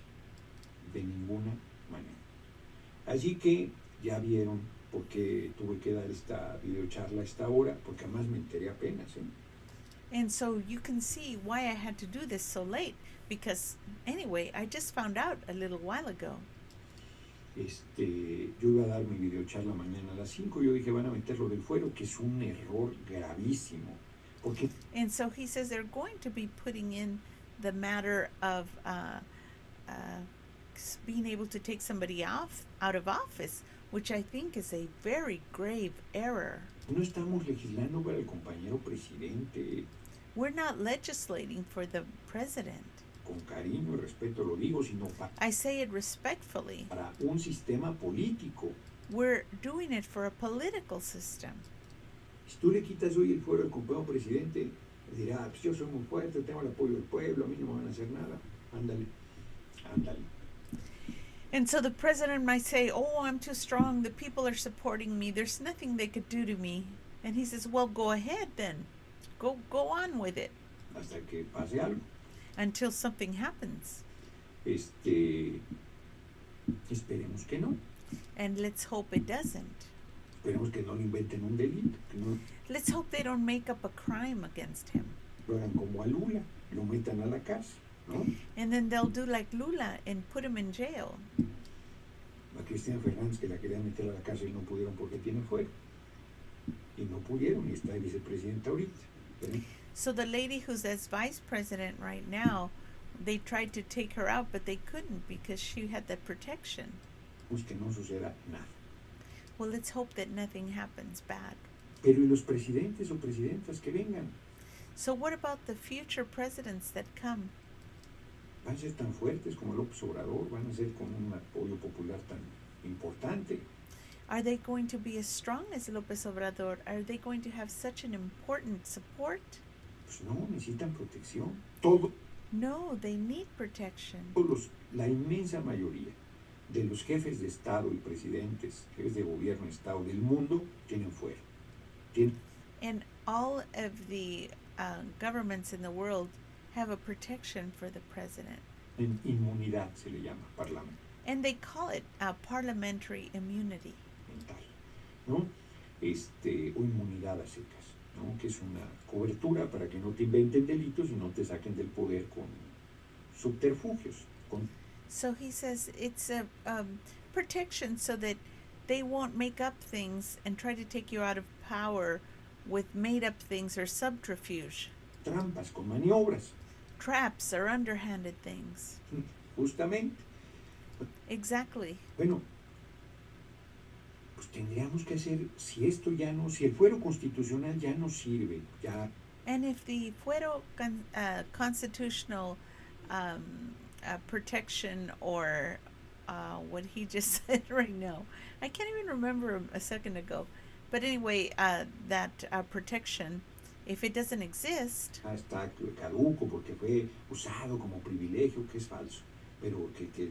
De ninguna manera. Así que ya vieron por qué tuve que dar esta videocharla a esta hora, porque además me enteré apenas. And so you can see why I had to do this so late, because anyway, I just found out a little while ago. Yo iba a dar mi videocharla mañana a las 5, yo dije van a meterlo del fuero, que es un error gravísimo. Porque And so he says they're going to be putting in the matter of being able to take somebody out of office, which I think is a very grave error. no estamos legislando para el compañero presidente. We're not legislating for the president. Con cariño y respeto lo digo, sino I say it respectfully. para un sistema político. We're doing it for a political system. Si tú le quitas hoy el fuero al compañero presidente, dirá, pues yo soy muy fuerte, tengo el apoyo del pueblo, a mí no me van a hacer nada. Ándale. And so the president might say, oh, I'm too strong, the people are supporting me, there's nothing they could do to me. And he says, well, go ahead then. Go on with it. Hasta que pase algo. Until something happens. Esperemos que no. And let's hope it doesn't. Esperemos que no le inventen un delito, que no Let's hope they don't make up a crime against him. lo hagan como a Lula, lo metan a la cárcel, ¿no? And then they'll do like Lula and put him in jail. A Cristina Fernández, que la querían meter a la cárcel, no pudieron porque tiene fuero. y no pudieron, y está de vicepresidenta ahorita. ¿Ven? So the lady who's as vice president right now, they tried to take her out, but they couldn't because she had that protection. Pues que no suceda nada. Well, let's hope that nothing happens bad. Pero ¿y los presidentes o presidentas que vengan? So what about the future presidents that come? Van a ser tan fuertes como López Obrador, van a ser con un apoyo popular tan importante. Are they going to be as strong as López Obrador? Are they going to have such an important support? Pues no, necesitan protección. Todos No, they need protection. la inmensa mayoría de los jefes de Estado y presidentes, jefes de gobierno de Estado del mundo, tienen fuero. And all of the governments in the world have a protection for the president. Inmunidad se le llama, parlamento. And they call it parliamentary immunity. Mental, ¿no? O inmunidad a secas, ¿no? Que es una cobertura para que no te inventen delitos y no te saquen del poder con subterfugios. So he says it's a protection so that they won't make up things and try to take you out of power with made up things or subterfuge. Trampas, con maniobras. Traps or underhanded things. Justamente. Exactly. Bueno, pues tendríamos que hacer, si el fuero constitucional ya no sirve, ya. And if the fuero constitutional protection or what he just said right now, I can't even remember a second ago. But anyway, that protection, if it doesn't exist. Está caduco porque fue usado como privilegio, que es falso, pero que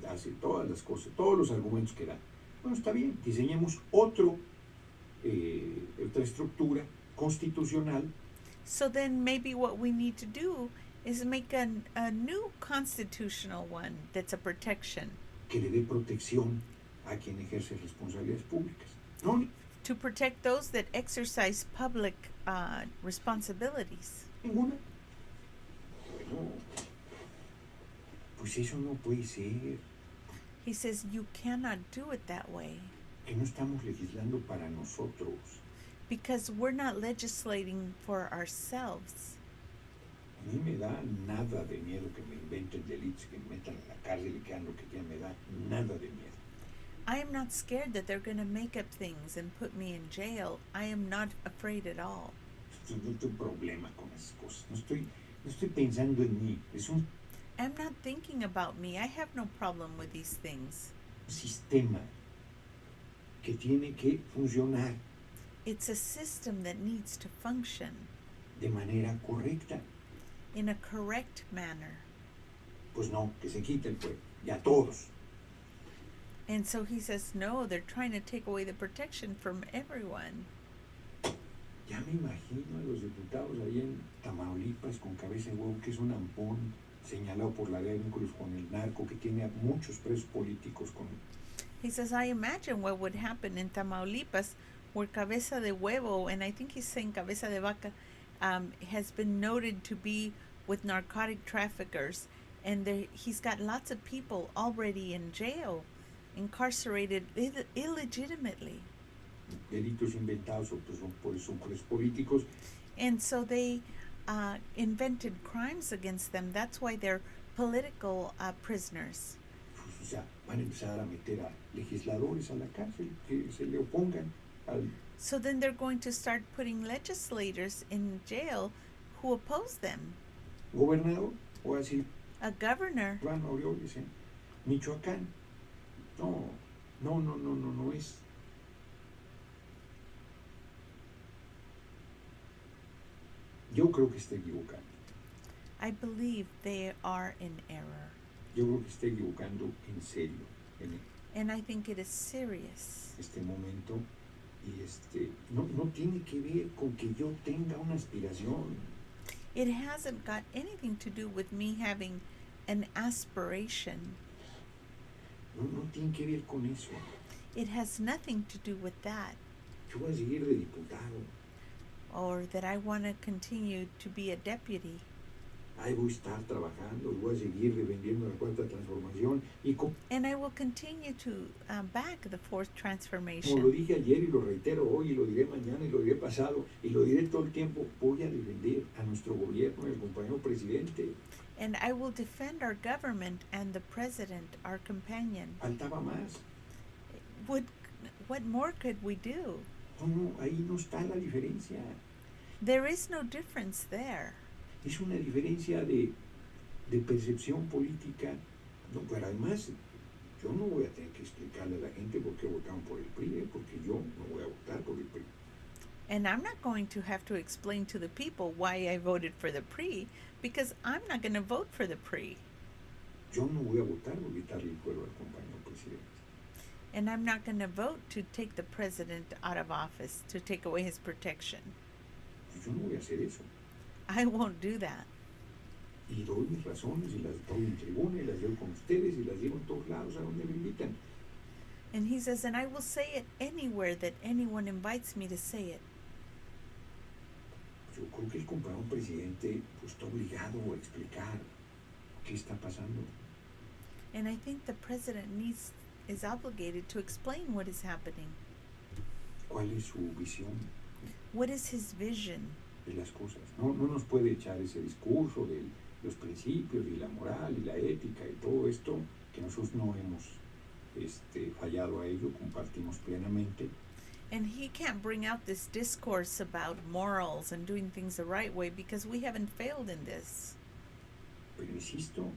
hace todas las cosas, todos los argumentos que da. Bueno, está bien, diseñemos otra estructura constitucional. So then maybe what we need to do is make a new constitutional one that's a protection. Que le dé protección a quien ejerce responsabilidades públicas. No. To protect those that exercise public responsibilities. Ninguna. Bueno, pues eso no puede ser. He says you cannot do it that way. Que no estamos legislando para nosotros. Because we're not legislating for ourselves. A mí me da nada de miedo que me inventen delitos, que me metan en la cárcel y que hagan lo que quieran. Me da nada de miedo. I am not scared that they're going to make up things and put me in jail. I am not afraid at all. No tengo problema con esas cosas. No estoy pensando en mí. Es un I'm not thinking about me. I have no problem with these things. sistema que tiene que funcionar It's a system that needs to function de manera correcta. in a correct manner. Pues no, que se quite el fuego. Ya todos. And so he says, no, they're trying to take away the protection from everyone. Ya me imagino a los diputados ahí en Tamaulipas con cabeza de huevo, que es un ampón señalado por la ley Cruz con el narco, que tiene a muchos presos políticos con. He says, I imagine what would happen in Tamaulipas, where Cabeza de Huevo, and I think he's saying Cabeza de Vaca, has been noted to be with narcotic traffickers, and he's got lots of people already in jail, incarcerated illegitimately. Delitos inventados, pues son presos políticos. And so they invented crimes against them. That's why they're political prisoners. Pues, o sea, van a empezar a meter a legisladores a la cárcel que se le opongan al. So then they're going to start putting legislators in jail who oppose them. Gobernador, o así. A governor. Juan Aureoles en Michoacán. No es. Yo creo que está equivocando. I believe they are in error. Yo creo que está equivocando en serio en And I think it is serious. este momento. Y no tiene que ver con que yo tenga una aspiración. It hasn't got anything to do with me having an aspiration. No tiene que ver con eso. It has nothing to do with that. Yo voy a seguir de diputado. Or that I want to continue to be a deputy. ahí voy a estar trabajando, voy a seguir defendiendo la cuarta transformación y And I will continue to back the fourth como lo transformation. dije ayer y lo reitero hoy y lo diré mañana y lo diré pasado y lo diré todo el tiempo, voy a defender a nuestro gobierno y al compañero presidente. And I will defend our government and the president, our companion. Faltaba más. What more could we do? No, ahí no está la diferencia. There is no difference there. Es una diferencia de percepción política. No, pero además, yo no voy a tener que explicarle a la gente por qué votaron por el PRI, porque yo no voy a votar por el PRI. And I'm not going to have to explain to the people why I voted for the PRI, because I'm not going to vote for the PRI. Yo no voy a votar por quitarle el fuero al compañero presidente. And I'm not going to vote to take the president out of office, to take away his protection. Yo no voy a hacer eso. I won't do that. Y doy mis razones y las doy en tribuna y las doy con ustedes y las digo en todos lados a donde me invitan. And he says, and I will say it anywhere that anyone invites me to say it. Yo creo que el compañero presidente pues, está obligado a explicar qué está pasando. And I think the president is obligated to explain what is happening. ¿Cuál es su visión What is his vision? de las cosas? No nos puede echar ese discurso de los principios y la moral y la ética y todo esto, que nosotros no hemos fallado a ello, compartimos plenamente. And he can't bring out this discourse about morals and doing things the right way, because we haven't failed in this. Pero insisto,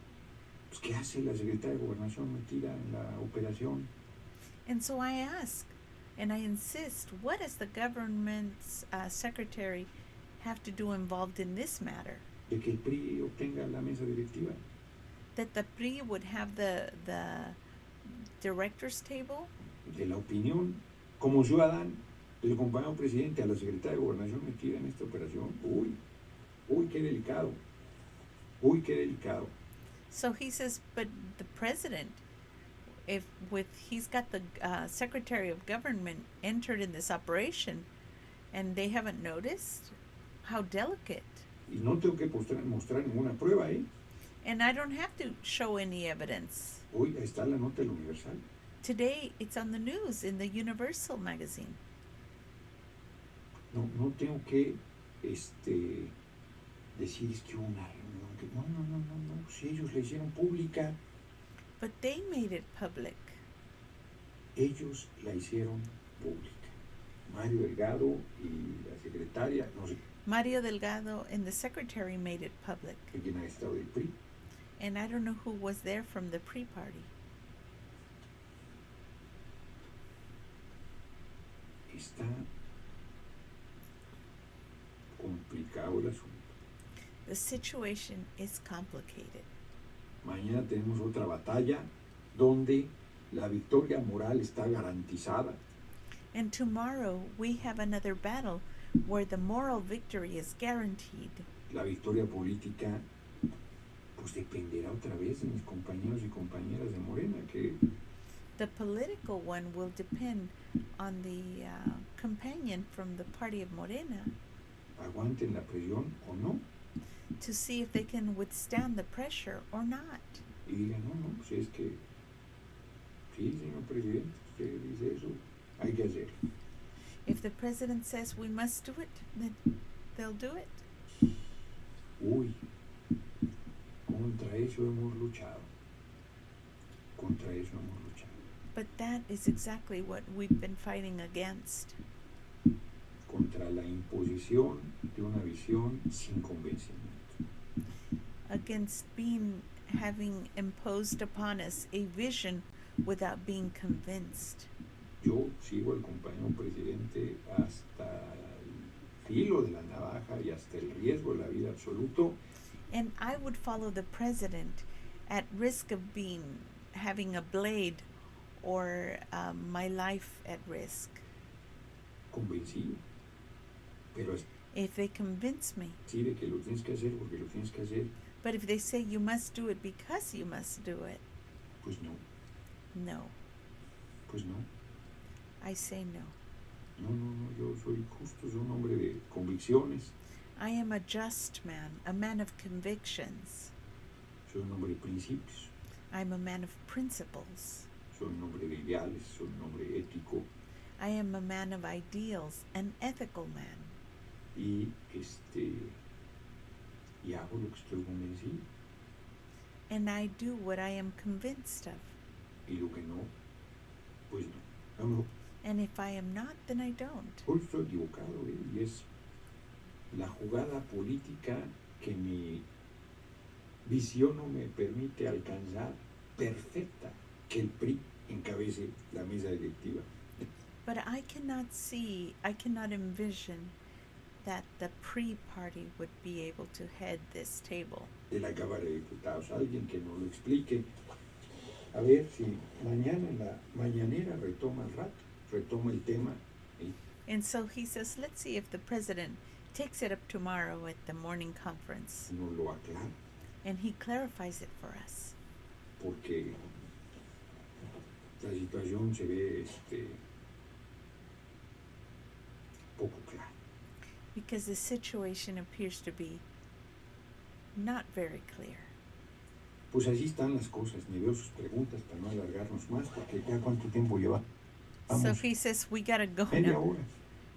pues, ¿qué hace la secretaria de Gobernación metida en la operación? And so I ask, and I insist, what does the government's secretary have to do involved in this matter? De que el PRI obtenga la mesa directiva. That the PRI would have the director's table? De la opinión, como ciudadano, del compañero presidente a la secretaria de Gobernación metida en esta operación. Uy, qué delicado. Uy, qué delicado. So he says, but the president, he's got the secretary of government entered in this operation, and they haven't noticed, how delicate. Y no tengo que mostrar ninguna prueba, ¿eh? And I don't have to show any evidence. Hoy está la nota del Universal. Today it's on the news in the Universal magazine. No tengo que decir es que hubo una reunión. No. Si ellos la hicieron pública. But they made it public. Ellos la hicieron pública. Mario Delgado y la secretaria, no sé. Mario Delgado and the secretary made it public. ¿Quién ha estado del PRI? And I don't know who was there from the PRI party. Está complicado el asunto. The situation is complicated. Mañana tenemos otra batalla donde la victoria moral está garantizada. And tomorrow we have another battle where the moral victory is guaranteed. La victoria política pues dependerá otra vez de mis compañeros y compañeras de Morena, que The political one will depend on the companion from the party of Morena aguanten la presión o no, to see if they can withstand the pressure or not. y digan, no, pues es que sí, señor presidente, usted dice eso, hay que hacerlo. If the president says we must do it, then they'll do it. Uy, contra eso hemos luchado. Contra eso hemos luchado. But that is exactly what we've been fighting against. Contra la imposición de una visión sin convencimiento. Against having imposed upon us a vision without being convinced. Yo sigo al compañero presidente hasta el filo de la navaja y hasta el riesgo de la vida absoluto. And I would follow the president at risk of having a blade or my life at risk. Convencido. Pero es If they convince me. decir de que lo tienes que hacer porque lo tienes que hacer, But if they say you must do it because you must do it, pues no, no. pues no. I say no. No, yo soy justo, soy un hombre de convicciones. I am a just man, a man of convictions. Soy un hombre de principios. I'm a man of principles. Soy un hombre de ideales, soy un hombre ético. I am a man of ideals, an ethical man. Y y hago lo que estoy convencido. And I do what I am convinced of. Y lo que no, pues no. No. And if I am not, then I don't. Hoy estoy equivocado, y es la jugada política que mi visión no me permite alcanzar perfecta, que el PRI encabece la mesa directiva. But I cannot envision that the pre-party would be able to head this table. De la Cámara de Diputados, alguien que nos lo explique. A ver si mañana en la mañanera retoma el tema. ¿Sí? And so he says, let's see if the president takes it up tomorrow at the morning conference. Nos lo aclara. And he clarifies it for us. Porque la situación se ve poco clara. Because the situation appears to be not very clear. Pues así están las cosas. Me veo sus preguntas para no alargarnos más, porque ya cuánto tiempo lleva. So he says we gotta go media now. hora.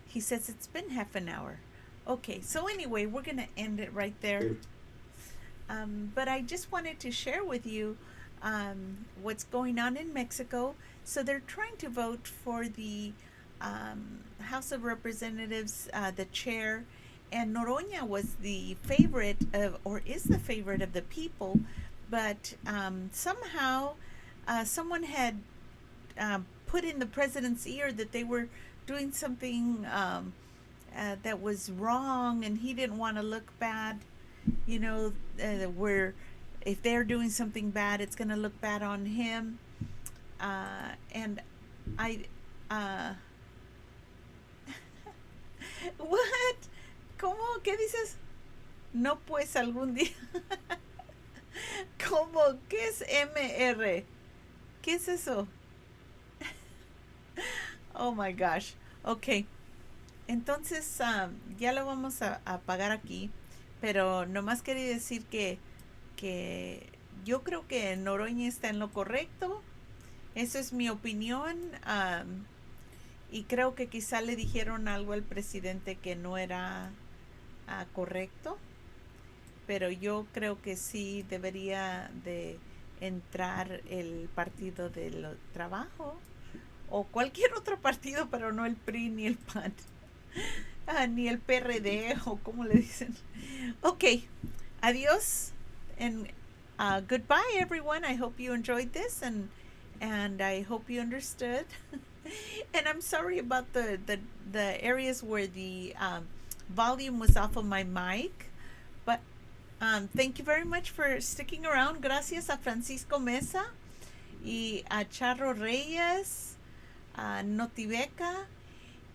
He says it's been half an hour. Okay, so anyway, we're gonna end it right there. But I just wanted to share with you what's going on in Mexico. So they're trying to vote for the House of Representatives, the chair, and Noroña was the favorite of, or is the favorite of the people, but somehow someone had put in the president's ear that they were doing something that was wrong, and he didn't want to look bad. You know, where if they're doing something bad, it's going to look bad on him. And I what? ¿Cómo? ¿Qué dices? No, pues algún día. ¿Cómo? ¿Qué es MR? ¿Qué es eso? Oh my gosh. Ok. Entonces, ya lo vamos a apagar aquí. Pero nomás quería decir que yo creo que Noroña está en lo correcto. Eso es mi opinión. Y creo que quizá le dijeron algo al presidente que no era correcto. Pero yo creo que sí debería de entrar el Partido del Trabajo. O cualquier otro partido, pero no el PRI ni el PAN. Ni el PRD, o como le dicen. Okay, adios, and goodbye, everyone. I hope you enjoyed this, and I hope you understood. And I'm sorry about the areas where the volume was off of my mic, but thank you very much for sticking around. Gracias a Francisco Mesa y a Charro Reyes, a Notibeca,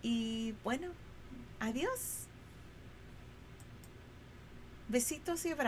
y bueno, adiós. Besitos y abrazos.